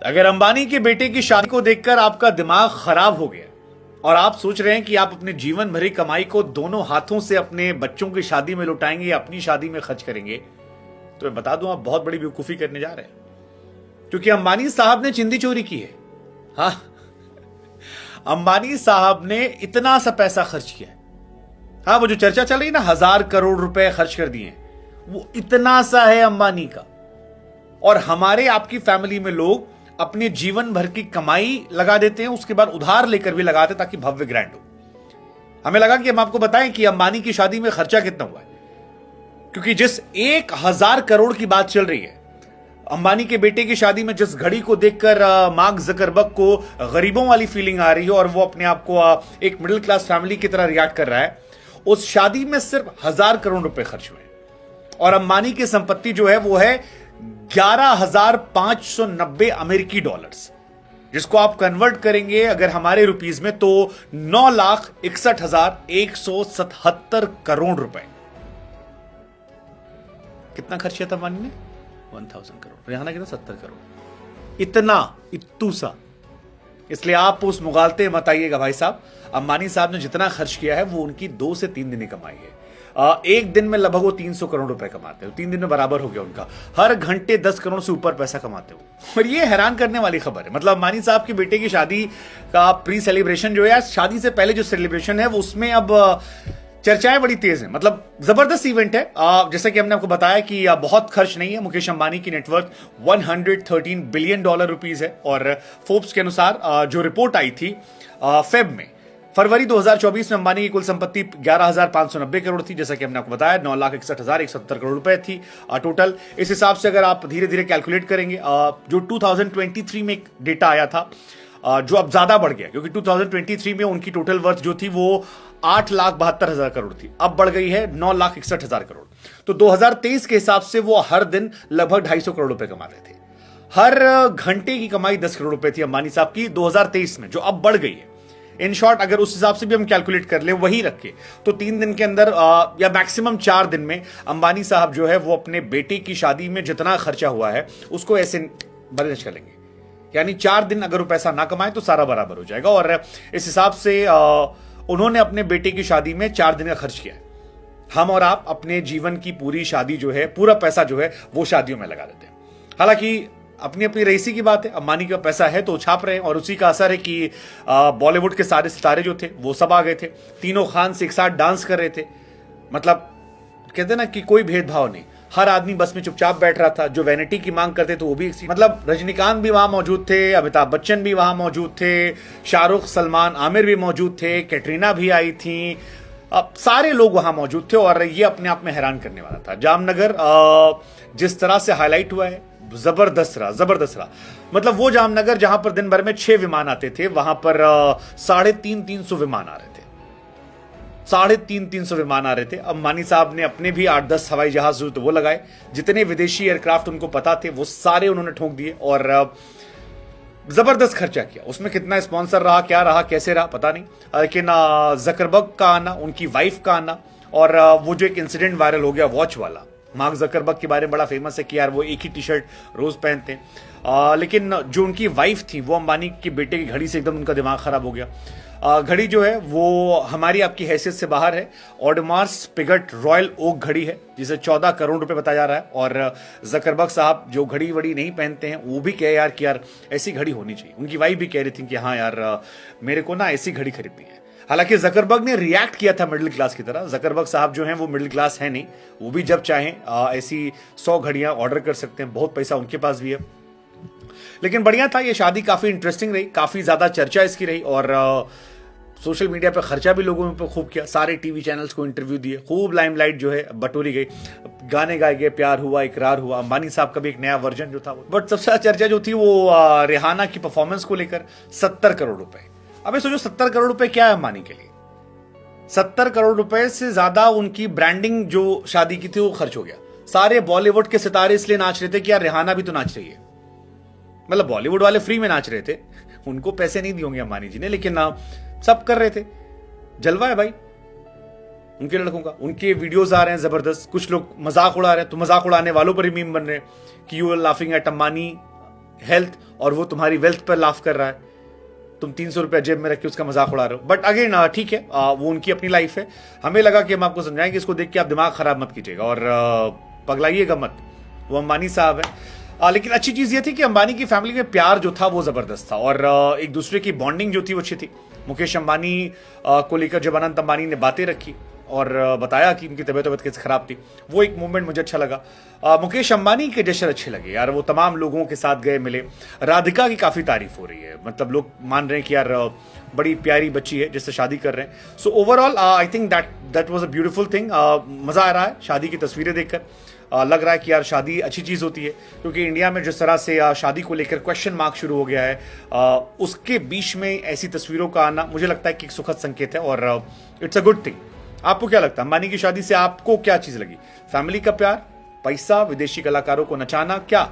अगर अंबानी के बेटे की शादी को देखकर आपका दिमाग खराब हो गया और आप सोच रहे हैं कि आप अपने जीवन भरी कमाई को दोनों हाथों से अपने बच्चों की शादी में लुटाएंगे या अपनी शादी में खर्च करेंगे, तो मैं बता दूं आप बहुत बड़ी बेवकूफी करने जा रहे हैं। क्योंकि अंबानी साहब ने चिंदी चोरी की है। हाँ, अंबानी साहब ने इतना सा पैसा खर्च किया है। हाँ, वो जो चर्चा चल रही है ना, 1000 करोड़ रुपए खर्च कर दिए, वो इतना सा है अंबानी का। और हमारे आपकी फैमिली में लोग अपने जीवन भर की कमाई लगा देते हैं, उसके बाद उधार लेकर भी लगाते ताकि भव्य ग्रैंड हो। हमें लगा कि हम आपको बताएं कि अंबानी की शादी में खर्चा कितना हुआ है, क्योंकि जिस 1000 करोड़ की बात चल रही है, अंबानी के बेटे की शादी में जिस घड़ी को देखकर मार्क जकरबर्ग को गरीबों वाली फीलिंग आ रही है और वो अपने आप को एक मिडिल क्लास फैमिली की तरह रिएक्ट कर रहा है, उस शादी में सिर्फ 1000 करोड़ रुपए खर्च हुए। और अंबानी की संपत्ति जो है वो है 11,590 अमेरिकी डॉलर्स, जिसको आप कन्वर्ट करेंगे अगर हमारे रुपीज में तो 9,61,177 करोड़ रुपए। कितना खर्च किया था अंबानी ने? 1000 करोड़। रिहाना कितना? 70 करोड़। इतना इत्तूसा। इसलिए आप उस मुगालते मत आइएगा भाई साहब। अंबानी साहब ने जितना खर्च किया है वो उनकी 2 से 3 दिन की कमाई है। एक दिन में लगभग वो 300 करोड़ रुपए कमाते हो। 3 दिन में बराबर हो गया उनका। हर घंटे 10 करोड़ से ऊपर पैसा कमाते हो। और ये हैरान करने वाली खबर है। मतलब अंबानी साहब के बेटे की शादी का प्री सेलिब्रेशन जो है, शादी से पहले जो सेलिब्रेशन है, वो उसमें अब चर्चाएं बड़ी तेज हैं। मतलब जबरदस्त इवेंट है। जैसा कि हमने आपको बताया कि बहुत खर्च नहीं है। मुकेश अंबानी की नेटवर्थ 113 बिलियन डॉलर रुपीज है। और फोर्ब्स के अनुसार जो रिपोर्ट आई थी फरवरी 2024 में अंबानी की कुल संपत्ति 11,590 करोड़ थी। जैसा कि हमने आपको बताया 9,61,170 करोड़ रुपए थी टोटल। इस हिसाब से अगर आप धीरे धीरे कैलकुलेट करेंगे, जो 2023 में एक डेटा आया था, जो अब ज्यादा बढ़ गया, क्योंकि 2023 में उनकी टोटल वर्थ जो थी वो 8,72,000 करोड़ थी, अब बढ़ गई है 9,61,000 करोड़। तो 2023 के हिसाब से वो हर दिन लगभग 250 करोड़ रुपए कमाते थे। हर घंटे की कमाई 10 करोड़ रुपए थी अंबानी साहब की 2023 में, जो अब बढ़ गई है। इन शॉर्ट, अगर उस हिसाब से भी हम कैलकुलेट कर ले, वही रखे, तो 3 दिन के अंदर या मैक्सिमम 4 दिन में अंबानी साहब जो है वो अपने बेटे की शादी में जितना खर्चा हुआ है उसको ऐसे मैनेज कर लेंगे। यानी 4 दिन अगर वो पैसा ना कमाए तो सारा बराबर हो जाएगा। और इस हिसाब से उन्होंने अपने बेटे की शादी में 4 दिन का खर्च किया है। हम और आप अपने जीवन की पूरी शादी जो है, पूरा पैसा जो है वो शादियों में लगा देते हैं। हालांकि अपनी अपनी रईसी की बात है। अंबानी का पैसा है तो छाप रहे हैं, और उसी का असर है कि बॉलीवुड के सारे सितारे जो थे वो सब आ गए थे। तीनों खान से एक साथ डांस कर रहे थे। मतलब कहते ना कि कोई भेदभाव नहीं, हर आदमी बस में चुपचाप बैठ रहा था। जो वैनिटी की मांग करते थे वो भी, मतलब रजनीकांत भी वहां मौजूद थे, अमिताभ बच्चन भी वहां मौजूद थे, शाहरुख, सलमान, आमिर भी मौजूद थे, कैटरीना भी आई थी। अब सारे लोग वहां मौजूद थे और ये अपने आप में हैरान करने वाला था। जामनगर जिस तरह से हाईलाइट हुआ है, जबरदस्त रहा। मतलब वो जामनगर जहां पर दिन भर में 6 विमान आते थे, वहां पर 350 विमान आ रहे थे। 350 विमान आ रहे थे। अंबानी साहब ने अपने भी 8-10 हवाई जहाज जो वो लगाए। जितने विदेशी एयरक्राफ्ट उनको पता थे वो सारे उन्होंने ठोक दिए और जबरदस्त खर्चा किया। उसमें कितना स्पॉन्सर रहा, क्या रहा, कैसे रहा, पता नहीं। लेकिन जकरबर्ग का आना, उनकी वाइफ का आना, और वो जो एक इंसिडेंट वायरल हो गया वॉच वाला, मार्क जकरबर्ग के बारे में बड़ा फेमस है कि यार वो एक ही टी शर्ट रोज पहनते। लेकिन जो उनकी वाइफ थी वो अंबानी के बेटे की घड़ी से एकदम उनका दिमाग खराब हो गया। घड़ी जो है वो हमारी आपकी हैसियत से बाहर है। ऑडमार्स पिगट रॉयल ओक घड़ी है, जिसे 14 करोड़ रुपए बताया जा रहा है। और जकरबर्ग साहब जो घड़ी वड़ी नहीं पहनते हैं, वो भी कहे यार कि यार ऐसी घड़ी होनी चाहिए। उनकी वाइफ भी कह रही थी कि हाँ यार मेरे को ना ऐसी घड़ी खरीदनी है। हालांकि जकरबर्ग ने रिएक्ट किया था मिडिल क्लास की तरह। जकरबर्ग साहब जो हैं वो मिडिल क्लास है नहीं, वो भी जब चाहें ऐसी 100 घड़ियां ऑर्डर कर सकते हैं। बहुत पैसा उनके पास भी है। लेकिन बढ़िया था, ये शादी काफी इंटरेस्टिंग रही, काफी ज्यादा चर्चा इसकी रही। और सोशल मीडिया पे खर्चा भी लोगों ने खूब किया। सारे टीवी चैनल्स को इंटरव्यू दिए, खूब लाइमलाइट जो है बटोरी गई। गाने गाए गए, प्यार हुआ, इकरार हुआ, अंबानी साहब का भी एक नया वर्जन जो था। बट सबसे ज्यादा चर्चा जो थी वो रिहाना की परफॉर्मेंस को लेकर। 70 करोड़ रुपए। अबे सोचो 70 करोड़ रुपए क्या है अंबानी के लिए? 70 करोड़ रुपए से ज्यादा उनकी ब्रांडिंग जो शादी की थी वो खर्च हो गया। सारे बॉलीवुड के सितारे इसलिए नाच रहे थे कि यार रिहाना भी तो नाच रही है। मतलब बॉलीवुड वाले फ्री में नाच रहे थे, उनको पैसे नहीं दिए होंगे अंबानी जी ने, लेकिन सब कर रहे थे। जलवा है भाई उनके लड़कों का। उनके वीडियोस आ रहे हैं जबरदस्त। कुछ लोग मजाक उड़ा रहे हैं, तो मजाक उड़ाने वालों पर ही मीम बन रहे हैं कि you are laughing at Ambani health और वो तुम्हारी वेल्थ पर लाफ कर रहा है, तुम 300 रुपया जेब में रख के उसका मजाक उड़ा रहे हो। बट अगेन ठीक है, वो उनकी अपनी लाइफ है। हमें लगा कि हम आपको समझाएं कि इसको देख के आप दिमाग खराब मत कीजिएगा और पगलाइएगा मत। वो अंबानी साहब है, लेकिन अच्छी चीज ये थी कि अंबानी की फैमिली में प्यार जो था वो जबरदस्त था और एक दूसरे की बॉन्डिंग जो थी वो अच्छी थी। मुकेश अंबानी को लेकर जब अनंत अंबानी ने बातें रखी और बताया कि उनकी तबीयत कैसे खराब थी, वो एक मूवमेंट मुझे अच्छा लगा। मुकेश अंबानी के जश्न अच्छे लगे यार, वो तमाम लोगों के साथ गए, मिले। राधिका की काफी तारीफ हो रही है, मतलब लोग मान रहे हैं कि यार बड़ी प्यारी बच्ची है जिससे शादी कर रहे हैं। So overall I think that was a beautiful thing. मजा आ रहा है शादी की तस्वीरें देखकर। लग रहा है कि यार शादी अच्छी चीज होती है, क्योंकि इंडिया में जिस तरह से शादी को लेकर क्वेश्चन मार्क शुरू हो गया है, उसके बीच में ऐसी तस्वीरों का आना मुझे लगता है कि एक सुखद संकेत है और इट्स अ गुड थिंग। आपको क्या लगता है अंबानी की शादी से आपको क्या चीज लगी? फैमिली का प्यार, पैसा, विदेशी कलाकारों को नचाना, क्या?